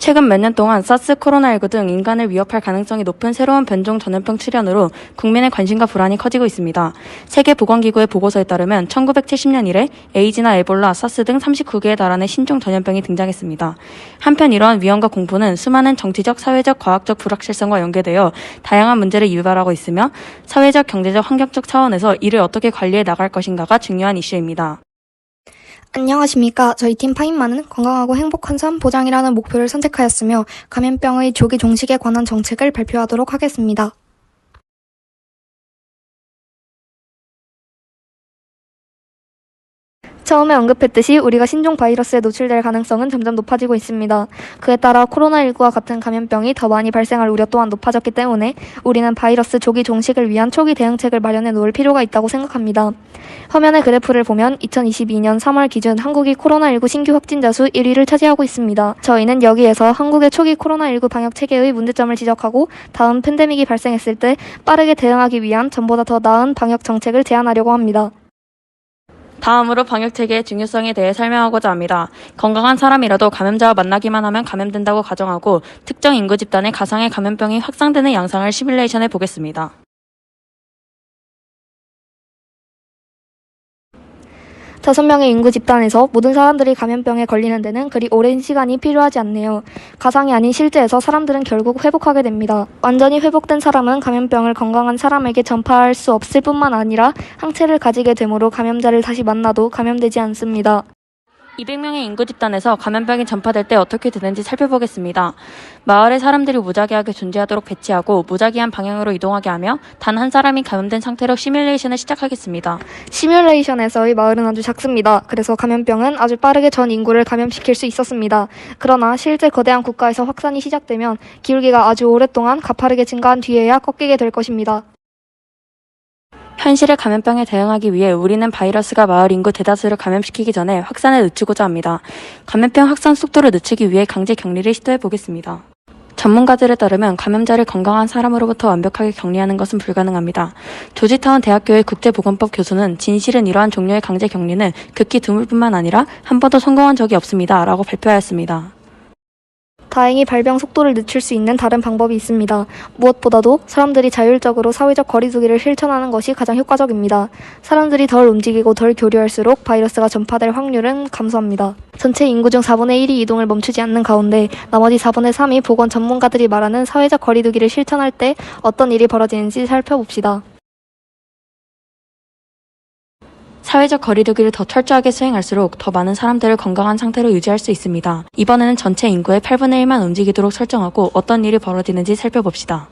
최근 몇 년 동안 사스, 코로나19 등 인간을 위협할 가능성이 높은 새로운 변종 전염병 출현으로 국민의 관심과 불안이 커지고 있습니다. 세계보건기구의 보고서에 따르면 1970년 이래 에이즈나 에볼라, 사스 등 39개에 달하는 신종 전염병이 등장했습니다. 한편 이러한 위험과 공포는 수많은 정치적, 사회적, 과학적 불확실성과 연계되어 다양한 문제를 유발하고 있으며 사회적, 경제적, 환경적 차원에서 이를 어떻게 관리해 나갈 것인가가 중요한 이슈입니다. 안녕하십니까. 저희 팀 파인마는 건강하고 행복한 삶 보장이라는 목표를 선택하였으며 감염병의 조기 종식에 관한 정책을 발표하도록 하겠습니다. 처음에 언급했듯이 우리가 신종 바이러스에 노출될 가능성은 점점 높아지고 있습니다. 그에 따라 코로나19와 같은 감염병이 더 많이 발생할 우려 또한 높아졌기 때문에 우리는 바이러스 조기 종식을 위한 초기 대응책을 마련해 놓을 필요가 있다고 생각합니다. 화면의 그래프를 보면 2022년 3월 기준 한국이 코로나19 신규 확진자 수 1위를 차지하고 있습니다. 저희는 여기에서 한국의 초기 코로나19 방역 체계의 문제점을 지적하고 다음 팬데믹이 발생했을 때 빠르게 대응하기 위한 전보다 더 나은 방역 정책을 제안하려고 합니다. 다음으로 방역체계의 중요성에 대해 설명하고자 합니다. 건강한 사람이라도 감염자와 만나기만 하면 감염된다고 가정하고 특정 인구 집단에 가상의 감염병이 확산되는 양상을 시뮬레이션해 보겠습니다. 다섯 명의 인구 집단에서 모든 사람들이 감염병에 걸리는 데는 그리 오랜 시간이 필요하지 않네요. 가상이 아닌 실제에서 사람들은 결국 회복하게 됩니다. 완전히 회복된 사람은 감염병을 건강한 사람에게 전파할 수 없을 뿐만 아니라 항체를 가지게 되므로 감염자를 다시 만나도 감염되지 않습니다. 200명의 인구 집단에서 감염병이 전파될 때 어떻게 되는지 살펴보겠습니다. 마을의 사람들이 무작위하게 존재하도록 배치하고 무작위한 방향으로 이동하게 하며 단 한 사람이 감염된 상태로 시뮬레이션을 시작하겠습니다. 시뮬레이션에서의 마을은 아주 작습니다. 그래서 감염병은 아주 빠르게 전 인구를 감염시킬 수 있었습니다. 그러나 실제 거대한 국가에서 확산이 시작되면 기울기가 아주 오랫동안 가파르게 증가한 뒤에야 꺾이게 될 것입니다. 현실의 감염병에 대응하기 위해 우리는 바이러스가 마을 인구 대다수를 감염시키기 전에 확산을 늦추고자 합니다. 감염병 확산 속도를 늦추기 위해 강제 격리를 시도해 보겠습니다. 전문가들에 따르면 감염자를 건강한 사람으로부터 완벽하게 격리하는 것은 불가능합니다. 조지타운 대학교의 국제보건법 교수는 진실은 이러한 종류의 강제 격리는 극히 드물 뿐만 아니라 한 번도 성공한 적이 없습니다. 라고 발표하였습니다. 다행히 발병 속도를 늦출 수 있는 다른 방법이 있습니다. 무엇보다도 사람들이 자율적으로 사회적 거리두기를 실천하는 것이 가장 효과적입니다. 사람들이 덜 움직이고 덜 교류할수록 바이러스가 전파될 확률은 감소합니다. 전체 인구 중 4분의 1이 이동을 멈추지 않는 가운데 나머지 4분의 3이 보건 전문가들이 말하는 사회적 거리두기를 실천할 때 어떤 일이 벌어지는지 살펴봅시다. 사회적 거리두기를 더 철저하게 수행할수록 더 많은 사람들을 건강한 상태로 유지할 수 있습니다. 이번에는 전체 인구의 8분의 1만 움직이도록 설정하고 어떤 일이 벌어지는지 살펴봅시다.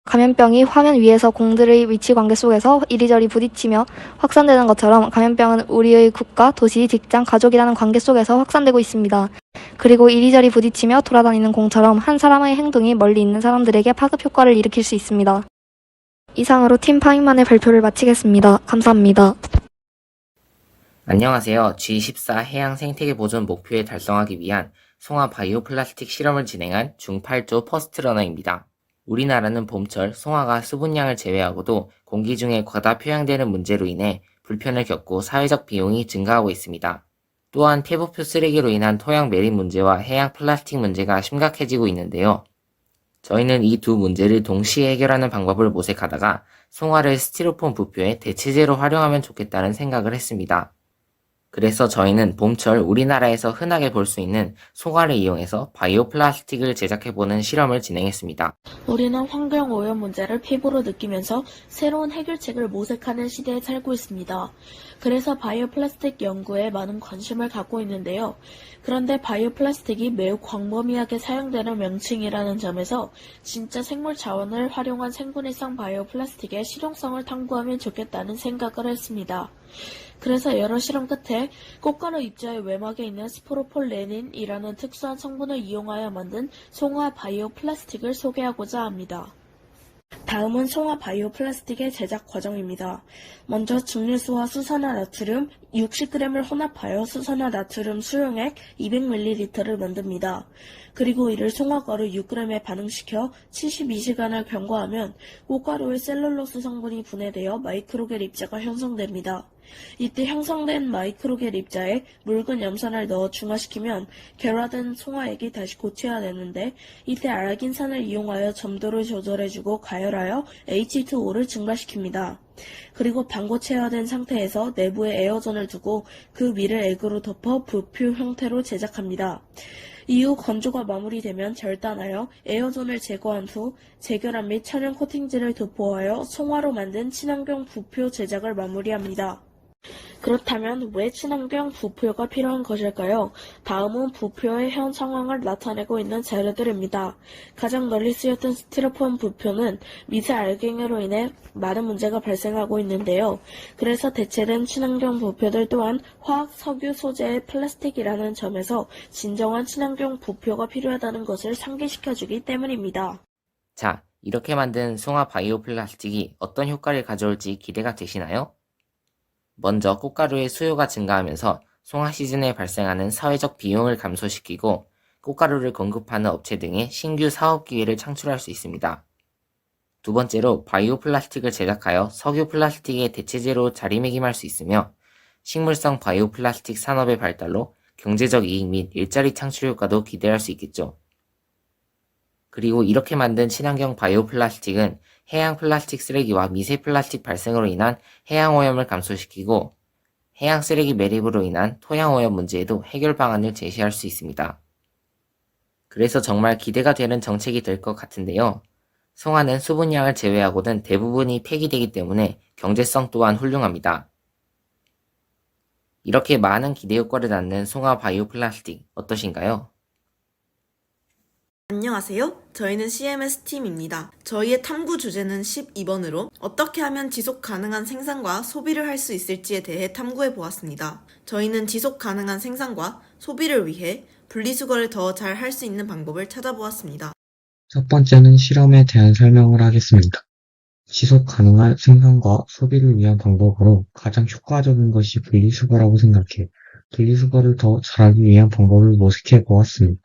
감염병이 화면 위에서 공들의 위치 관계 속에서 이리저리 부딪히며 확산되는 것처럼 감염병은 우리의 국가, 도시, 직장, 가족이라는 관계 속에서 확산되고 있습니다. 그리고 이리저리 부딪히며 돌아다니는 공처럼 한 사람의 행동이 멀리 있는 사람들에게 파급 효과를 일으킬 수 있습니다. 이상으로 팀 파인만의 발표를 마치겠습니다. 감사합니다. 안녕하세요. G14 해양 생태계 보존 목표에 달성하기 위한 송화 바이오 플라스틱 실험을 진행한 중8조 퍼스트러너입니다. 우리나라는 봄철 송화가 수분량을 제외하고도 공기 중에 과다 표양되는 문제로 인해 불편을 겪고 사회적 비용이 증가하고 있습니다. 또한 태부표 쓰레기로 인한 토양 매립 문제와 해양 플라스틱 문제가 심각해지고 있는데요. 저희는 이 두 문제를 동시에 해결하는 방법을 모색하다가 송화를 스티로폼 부표의 대체제로 활용하면 좋겠다는 생각을 했습니다. 그래서 저희는 봄철 우리나라에서 흔하게 볼 수 있는 송화를 이용해서 바이오 플라스틱을 제작해보는 실험을 진행했습니다. 우리는 환경오염 문제를 피부로 느끼면서 새로운 해결책을 모색하는 시대에 살고 있습니다. 그래서 바이오 플라스틱 연구에 많은 관심을 갖고 있는데요. 그런데 바이오 플라스틱이 매우 광범위하게 사용되는 명칭이라는 점에서 진짜 생물 자원을 활용한 생분해성 바이오 플라스틱의 실용성을 탐구하면 좋겠다는 생각을 했습니다. 그래서 여러 실험 끝에 꽃가루 입자의 외막에 있는 스포로폴레닌이라는 특수한 성분을 이용하여 만든 송화 바이오 플라스틱을 소개하고자 합니다. 다음은 송화 바이오 플라스틱의 제작 과정입니다. 먼저 증류수와 수산화나트륨 60g을 혼합하여 수산화나트륨 수용액 200ml를 만듭니다. 그리고 이를 송화가루 6g에 반응시켜 72시간을 경과하면 꽃가루의 셀룰로스 성분이 분해되어 마이크로겔 입자가 형성됩니다. 이때 형성된 마이크로겔 입자에 묽은 염산을 넣어 중화시키면 결화된 송화액이 다시 고쳐야 되는데 이때 아라긴산을 이용하여 점도를 조절해주고 가열하여 H2O를 증발시킵니다. 그리고 방고체화된 상태에서 내부에 에어전을 두고 그 위를 액으로 덮어 부표 형태로 제작합니다. 이후 건조가 마무리되면 절단하여 에어존을 제거한 후 재결합 및 천연 코팅제를 도포하여 송화로 만든 친환경 부표 제작을 마무리합니다. 그렇다면 왜 친환경 부표가 필요한 것일까요? 다음은 부표의 현 상황을 나타내고 있는 자료들입니다. 가장 널리 쓰였던 스티로폼 부표는 미세 알갱이로 인해 많은 문제가 발생하고 있는데요. 그래서 대체된 친환경 부표들 또한 화학 석유 소재의 플라스틱이라는 점에서 진정한 친환경 부표가 필요하다는 것을 상기시켜주기 때문입니다. 자, 이렇게 만든 송화 바이오 플라스틱이 어떤 효과를 가져올지 기대가 되시나요? 먼저 꽃가루의 수요가 증가하면서 송화 시즌에 발생하는 사회적 비용을 감소시키고 꽃가루를 공급하는 업체 등의 신규 사업 기회를 창출할 수 있습니다. 두 번째로 바이오 플라스틱을 제작하여 석유 플라스틱의 대체제로 자리매김할 수 있으며 식물성 바이오 플라스틱 산업의 발달로 경제적 이익 및 일자리 창출 효과도 기대할 수 있겠죠. 그리고 이렇게 만든 친환경 바이오 플라스틱은 해양 플라스틱 쓰레기와 미세 플라스틱 발생으로 인한 해양 오염을 감소시키고 해양 쓰레기 매립으로 인한 토양 오염 문제에도 해결 방안을 제시할 수 있습니다. 그래서 정말 기대가 되는 정책이 될 것 같은데요. 송화는 수분량을 제외하고는 대부분이 폐기되기 때문에 경제성 또한 훌륭합니다. 이렇게 많은 기대 효과를 낳는 송화 바이오 플라스틱 어떠신가요? 안녕하세요. 저희는 CMS팀입니다. 저희의 탐구 주제는 12번으로 어떻게 하면 지속 가능한 생산과 소비를 할 수 있을지에 대해 탐구해 보았습니다. 저희는 지속 가능한 생산과 소비를 위해 분리수거를 더 잘 할 수 있는 방법을 찾아보았습니다. 첫 번째는 실험에 대한 설명을 하겠습니다. 지속 가능한 생산과 소비를 위한 방법으로 가장 효과적인 것이 분리수거라고 생각해 분리수거를 더 잘하기 위한 방법을 모색해 보았습니다.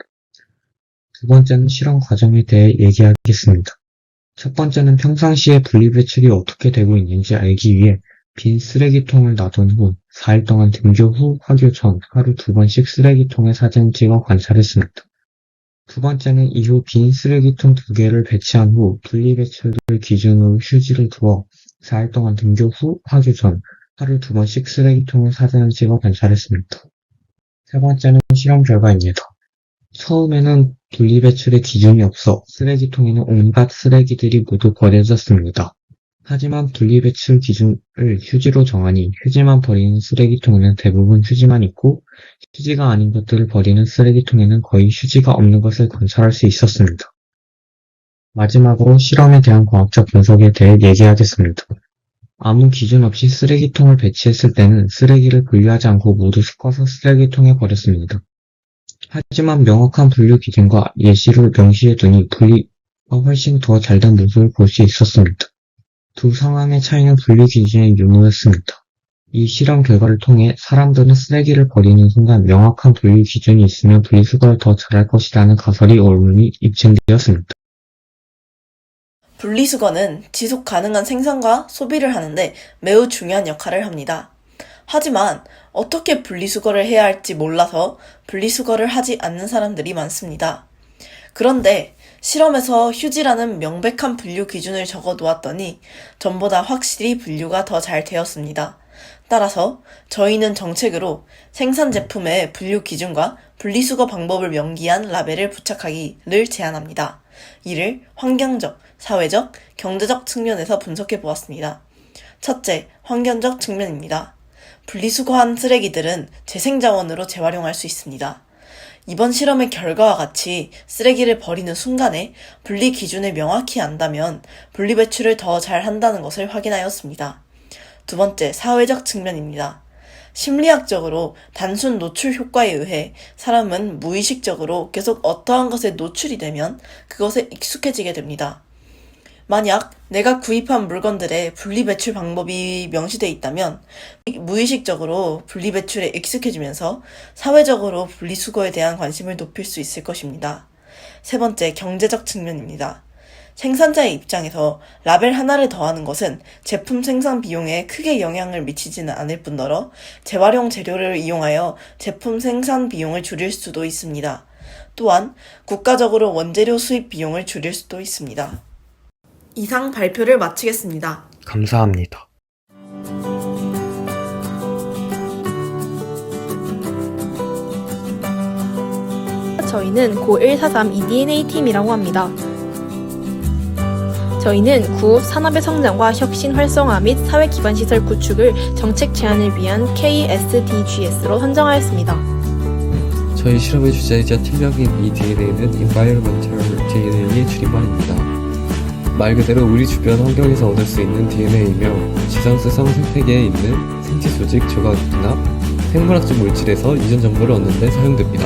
두 번째는 실험 과정에 대해 얘기하겠습니다. 첫 번째는 평상시에 분리배출이 어떻게 되고 있는지 알기 위해 빈 쓰레기통을 놔둔 후 4일 동안 등교 후 화교 전 하루 2번씩 쓰레기통에 사진을 찍어 관찰했습니다. 두 번째는 이후 빈 쓰레기통 2개를 배치한 후 분리배출을 기준으로 휴지를 두어 4일 동안 등교 후 화교 전 하루 2번씩 쓰레기통에 사진을 찍어 관찰했습니다. 세 번째는 실험 결과입니다. 처음에는 분리배출의 기준이 없어 쓰레기통에는 온갖 쓰레기들이 모두 버려졌습니다. 하지만 분리배출 기준을 휴지로 정하니 휴지만 버리는 쓰레기통에는 대부분 휴지만 있고 휴지가 아닌 것들을 버리는 쓰레기통에는 거의 휴지가 없는 것을 관찰할 수 있었습니다. 마지막으로 실험에 대한 과학적 분석에 대해 얘기하겠습니다. 아무 기준 없이 쓰레기통을 배치했을 때는 쓰레기를 분류하지 않고 모두 섞어서 쓰레기통에 버렸습니다. 하지만 명확한 분류 기준과 예시를 명시해 두니 분리가 훨씬 더 잘된 모습을 볼 수 있었습니다. 두 상황의 차이는 분류 기준의 유무였습니다. 이 실험 결과를 통해 사람들은 쓰레기를 버리는 순간 명확한 분류 기준이 있으면 분리수거를 더 잘할 것이라는 가설이 옳음이 입증되었습니다. 분리수거는 지속 가능한 생산과 소비를 하는데 매우 중요한 역할을 합니다. 하지만 어떻게 분리수거를 해야 할지 몰라서 분리수거를 하지 않는 사람들이 많습니다. 그런데 실험에서 휴지라는 명백한 분류 기준을 적어 놓았더니 전보다 확실히 분류가 더 잘 되었습니다. 따라서 저희는 정책으로 생산 제품의 분류 기준과 분리수거 방법을 명기한 라벨을 부착하기를 제안합니다. 이를 환경적, 사회적, 경제적 측면에서 분석해 보았습니다. 첫째, 환경적 측면입니다. 분리수거한 쓰레기들은 재생자원으로 재활용할 수 있습니다. 이번 실험의 결과와 같이 쓰레기를 버리는 순간에 분리 기준을 명확히 안다면 분리배출을 더 잘 한다는 것을 확인하였습니다. 두 번째, 사회적 측면입니다. 심리학적으로 단순 노출 효과에 의해 사람은 무의식적으로 계속 어떠한 것에 노출이 되면 그것에 익숙해지게 됩니다. 만약 내가 구입한 물건들의 분리배출 방법이 명시되어 있다면 무의식적으로 분리배출에 익숙해지면서 사회적으로 분리수거에 대한 관심을 높일 수 있을 것입니다. 세 번째, 경제적 측면입니다. 생산자의 입장에서 라벨 하나를 더하는 것은 제품 생산 비용에 크게 영향을 미치지는 않을 뿐더러 재활용 재료를 이용하여 제품 생산 비용을 줄일 수도 있습니다. 또한 국가적으로 원재료 수입 비용을 줄일 수도 있습니다. 이상 발표를 마치겠습니다. 감사합니다. 저희는 고143 eDNA 팀이라고 합니다. 저희는 구업 산업의 성장과 혁신 활성화 및 사회 기반 시설 구축을 정책 제안을 위한 KSDGS로 선정하였습니다. 저희 실험의 주제이자 팀명인 이 DNA는 Environmental DNA의 줄임말입니다. 말 그대로 우리 주변 환경에서 얻을 수 있는 DNA이며 지상수성 생태계에 있는 생체 조직 조각이나 생물학적 물질에서 이전 정보를 얻는 데 사용됩니다.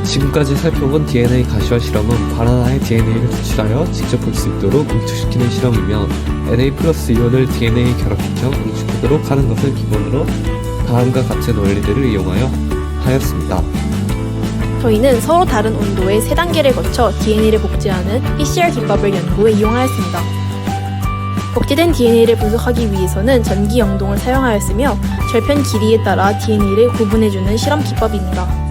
지금까지 살펴본 DNA 가시화 실험은 바나나의 DNA를 추출하여 직접 볼 수 있도록 응축시키는 실험이며 Na 플러스 이온을 DNA에 결합시켜 응축하도록 하는 것을 기본으로 다음과 같은 원리들을 이용하여 하였습니다. 저희는 서로 다른 온도의 3단계를 거쳐 DNA를 복제하는 PCR 기법을 연구에 이용하였습니다. 복제된 DNA를 분석하기 위해서는 전기 영동을 사용하였으며 절편 길이에 따라 DNA를 구분해주는 실험 기법입니다.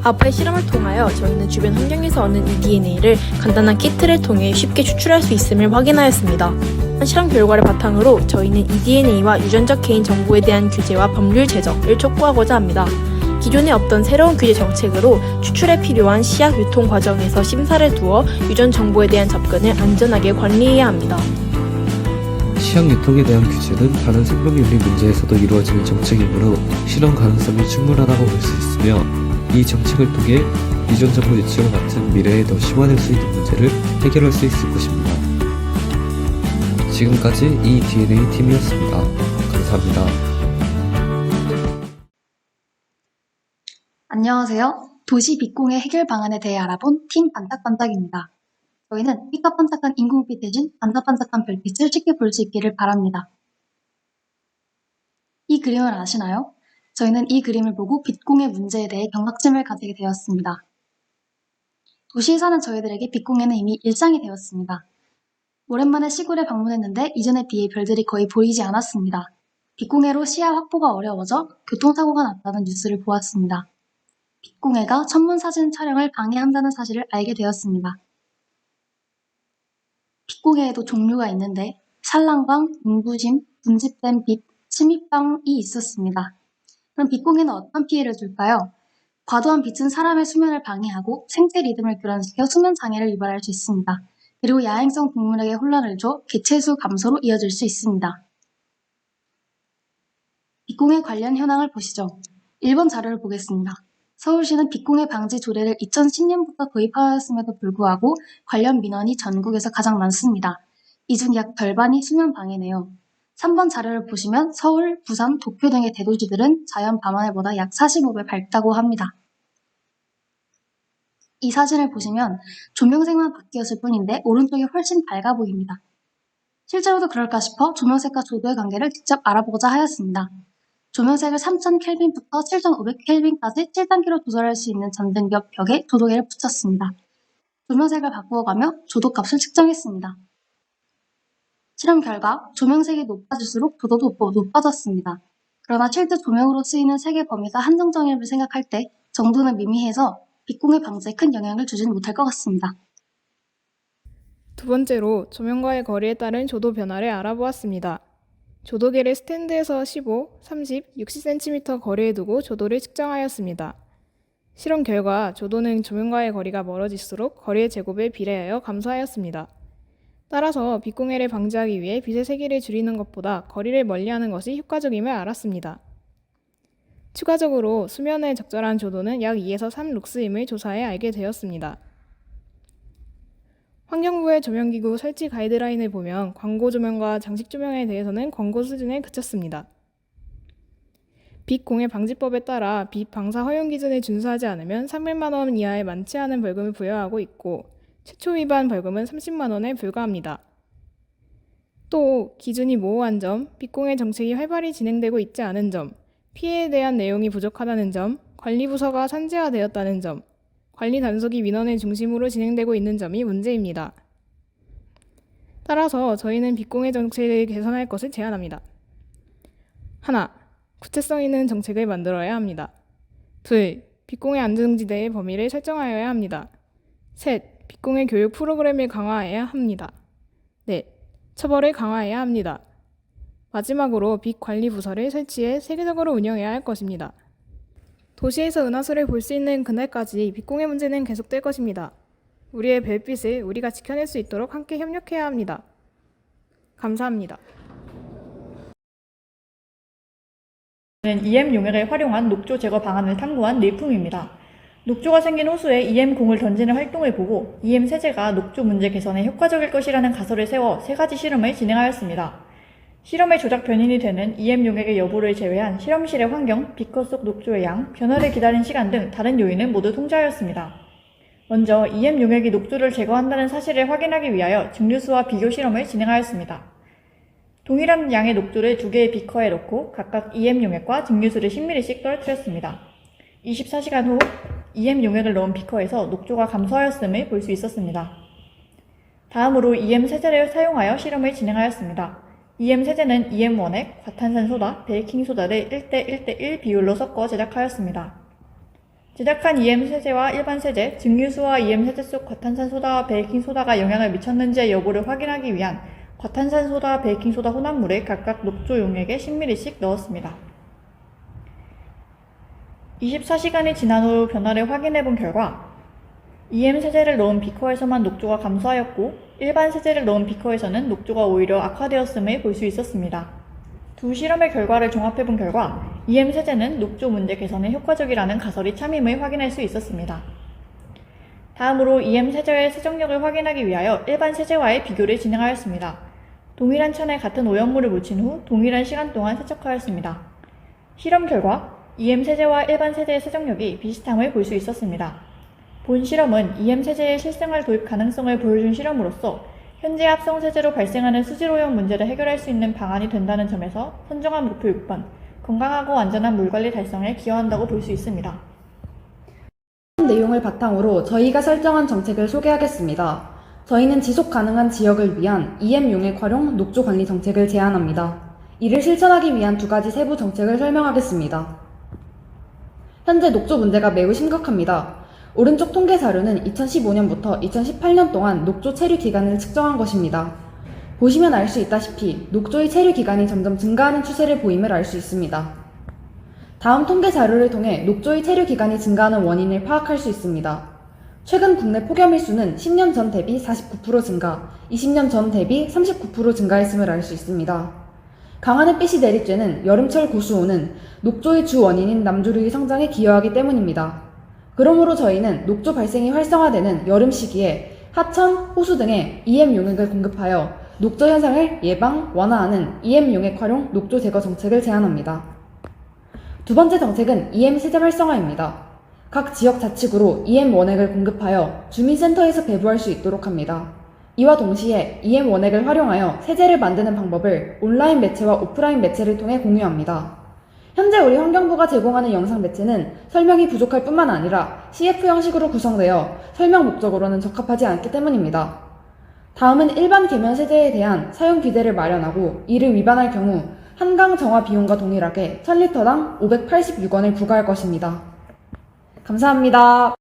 앞의 실험을 통하여 저희는 주변 환경에서 얻는 이 DNA를 간단한 키트를 통해 쉽게 추출할 수 있음을 확인하였습니다. 실험 결과를 바탕으로 저희는 이 DNA와 유전적 개인 정보에 대한 규제와 법률 제정을 촉구하고자 합니다. 기존에 없던 새로운 규제 정책으로 추출에 필요한 시약 유통 과정에서 심사를 두어 유전 정보에 대한 접근을 안전하게 관리해야 합니다. 시약 유통에 대한 규제는 다른 생명윤리 문제에서도 이루어지는 정책이므로 실험 가능성이 충분하다고 볼 수 있으며 이 정책을 통해 이전 정보 유치와 같은 미래에 더 심화될 수 있는 문제를 해결할 수 있을 것입니다. 지금까지 이 DNA 팀이었습니다. 감사합니다. 안녕하세요. 도시 빚공해 해결 방안에 대해 알아본 팀 반짝반짝입니다. 저희는 삐까번쩍한 인공빛 대신 반짝반짝한 별빛을 쉽게 볼 수 있기를 바랍니다. 이 그림을 아시나요? 저희는 이 그림을 보고 빛공해 문제에 대해 경각심을 가지게 되었습니다. 도시에 사는 저희들에게 빛공해는 이미 일상이 되었습니다. 오랜만에 시골에 방문했는데 이전에 비해 별들이 거의 보이지 않았습니다. 빛공해로 시야 확보가 어려워져 교통사고가 났다는 뉴스를 보았습니다. 빛공해가 천문 사진 촬영을 방해한다는 사실을 알게 되었습니다. 빛공해에도 종류가 있는데 산란광, 인부심, 분집된 빛, 침입방이 있었습니다. 그럼 빛공해는 어떤 피해를 줄까요? 과도한 빛은 사람의 수면을 방해하고 생체 리듬을 교란시켜 수면 장애를 유발할 수 있습니다. 그리고 야행성 동물에게 혼란을 줘 개체수 감소로 이어질 수 있습니다. 빛공해 관련 현황을 보시죠. 1번 자료를 보겠습니다. 서울시는 빛공해 방지 조례를 2010년부터 도입하였음에도 불구하고 관련 민원이 전국에서 가장 많습니다. 이 중 약 절반이 수면 방해네요. 3번 자료를 보시면 서울, 부산, 도쿄 등의 대도시들은 자연 밤하늘보다 약 45배 밝다고 합니다. 이 사진을 보시면 조명색만 바뀌었을 뿐인데 오른쪽이 훨씬 밝아 보입니다. 실제로도 그럴까 싶어 조명색과 조도의 관계를 직접 알아보고자 하였습니다. 조명색을 3000켈빈부터 7500켈빈까지 7단계로 조절할 수 있는 전등 옆 벽에 조도계를 붙였습니다. 조명색을 바꾸어가며 조도값을 측정했습니다. 실험 결과 조명색이 높아질수록 조도도 높아졌습니다. 그러나 실제 조명으로 쓰이는 색의 범위가 한정적임을 생각할 때 정도는 미미해서 빛공해 방지에 큰 영향을 주지는 못할 것 같습니다. 두 번째로 조명과의 거리에 따른 조도 변화를 알아보았습니다. 조도계를 스탠드에서 15, 30, 60cm 거리에 두고 조도를 측정하였습니다. 실험 결과 조도는 조명과의 거리가 멀어질수록 거리의 제곱에 비례하여 감소하였습니다. 따라서 빛공해를 방지하기 위해 빛의 세기를 줄이는 것보다 거리를 멀리하는 것이 효과적임을 알았습니다. 추가적으로 수면에 적절한 조도는 약 2에서 3룩스임을 조사해 알게 되었습니다. 환경부의 조명기구 설치 가이드라인을 보면 광고 조명과 장식 조명에 대해서는 권고 수준에 그쳤습니다. 빛 공해 방지법에 따라 빛 방사 허용 기준을 준수하지 않으면 300만 원 이하의 많지 않은 벌금을 부여하고 있고 최초 위반 벌금은 30만 원에 불과합니다. 또 기준이 모호한 점, 빛 공해 정책이 활발히 진행되고 있지 않은 점, 피해에 대한 내용이 부족하다는 점, 관리부서가 산재화되었다는 점, 관리 단속이 민원을 중심으로 진행되고 있는 점이 문제입니다. 따라서 저희는 빛공해 정책을 개선할 것을 제안합니다. 하나, 구체성 있는 정책을 만들어야 합니다. 둘, 빛공해 안전지대의 범위를 설정하여야 합니다. 셋, 빛공해 교육 프로그램을 강화해야 합니다. 넷, 처벌을 강화해야 합니다. 마지막으로 빛관리부서를 설치해 세계적으로 운영해야 할 것입니다. 도시에서 은하수를 볼 수 있는 그날까지 빛공해 문제는 계속될 것입니다. 우리의 별빛을 우리가 지켜낼 수 있도록 함께 협력해야 합니다. 감사합니다. 는 EM 용액을 활용한 녹조 제거 방안을 탐구한 뇌품입니다. 녹조가 생긴 호수에 EM 공을 던지는 활동을 보고 EM 세제가 녹조 문제 개선에 효과적일 것이라는 가설을 세워 3가지 실험을 진행하였습니다. 실험의 조작 변인이 되는 EM 용액의 여부를 제외한 실험실의 환경, 비커 속 녹조의 양, 변화를 기다린 시간 등 다른 요인은 모두 통제하였습니다. 먼저 EM 용액이 녹조를 제거한다는 사실을 확인하기 위하여 증류수와 비교 실험을 진행하였습니다. 동일한 양의 녹조를 2개의 비커에 넣고 각각 EM 용액과 증류수를 10ml씩 떨어뜨렸습니다. 24시간 후 EM 용액을 넣은 비커에서 녹조가 감소하였음을 볼 수 있었습니다. 다음으로 EM 세제를 사용하여 실험을 진행하였습니다. EM 세제는 EM 원액, 과탄산소다, 베이킹소다를 1:1:1 비율로 섞어 제작하였습니다. 제작한 EM 세제와 일반 세제, 증류수와 EM 세제 속 과탄산소다와 베이킹소다가 영향을 미쳤는지의 여부를 확인하기 위한 과탄산소다, 베이킹소다 혼합물을 각각 녹조 용액에 10ml씩 넣었습니다. 24시간이 지난 후 변화를 확인해 본 결과 EM 세제를 넣은 비커에서만 녹조가 감소하였고 일반 세제를 넣은 비커에서는 녹조가 오히려 악화되었음을 볼 수 있었습니다. 두 실험의 결과를 종합해 본 결과 EM 세제는 녹조 문제 개선에 효과적이라는 가설이 참임을 확인할 수 있었습니다. 다음으로 EM 세제의 세정력을 확인하기 위하여 일반 세제와의 비교를 진행하였습니다. 동일한 천에 같은 오염물을 묻힌 후 동일한 시간 동안 세척하였습니다. 실험 결과 EM 세제와 일반 세제의 세정력이 비슷함을 볼 수 있었습니다. 본 실험은 EM 세제의 실생활 도입 가능성을 보여준 실험으로서 현재 합성 세제로 발생하는 수질 오염 문제를 해결할 수 있는 방안이 된다는 점에서 선정한 목표 6번, 건강하고 안전한 물관리 달성에 기여한다고 볼 수 있습니다. 내용을 바탕으로 저희가 설정한 정책을 소개하겠습니다. 저희는 지속 가능한 지역을 위한 EM 용액 활용 녹조 관리 정책을 제안합니다. 이를 실천하기 위한 2가지 세부 정책을 설명하겠습니다. 현재 녹조 문제가 매우 심각합니다. 오른쪽 통계 자료는 2015년부터 2018년 동안 녹조 체류 기간을 측정한 것입니다. 보시면 알 수 있다시피 녹조의 체류 기간이 점점 증가하는 추세를 보임을 알 수 있습니다. 다음 통계 자료를 통해 녹조의 체류 기간이 증가하는 원인을 파악할 수 있습니다. 최근 국내 폭염일 수는 10년 전 대비 49% 증가, 20년 전 대비 39% 증가했음을 알 수 있습니다. 강한 햇빛이 내리쬐는 여름철 고수온은 녹조의 주 원인인 남조류의 성장에 기여하기 때문입니다. 그러므로 저희는 녹조 발생이 활성화되는 여름 시기에 하천, 호수 등에 EM 용액을 공급하여 녹조 현상을 예방, 완화하는 EM 용액 활용 녹조 제거 정책을 제안합니다. 두 번째 정책은 EM 세제 활성화입니다. 각 지역 자치구로 EM 원액을 공급하여 주민센터에서 배부할 수 있도록 합니다. 이와 동시에 EM 원액을 활용하여 세제를 만드는 방법을 온라인 매체와 오프라인 매체를 통해 공유합니다. 현재 우리 환경부가 제공하는 영상 매체는 설명이 부족할 뿐만 아니라 CF 형식으로 구성되어 설명 목적으로는 적합하지 않기 때문입니다. 다음은 일반 계면 세제에 대한 사용 규제를 마련하고 이를 위반할 경우 한강 정화 비용과 동일하게 1000리터당 586원을 부과할 것입니다. 감사합니다.